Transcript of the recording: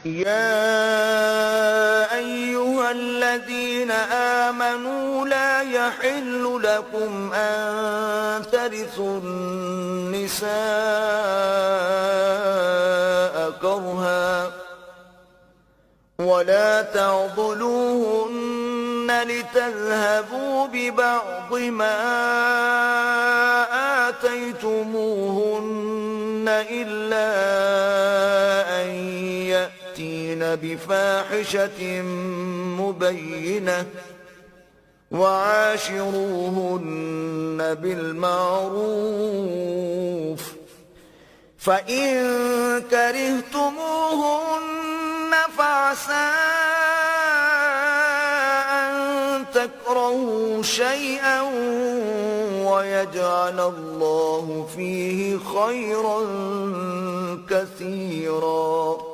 يا أيها الذين آمنوا لا يحل لكم أن ترثوا النساء كرها ولا تعضلوهن لتذهبوا ببعض ما آتيتموهن إلا أن يأتين بفاحشة مبينة وعاشروهن بالمعروف فإن كرهتموهن فعسى أن تكرهوا شيئا ويجعل الله فيه خيرا كثيرا.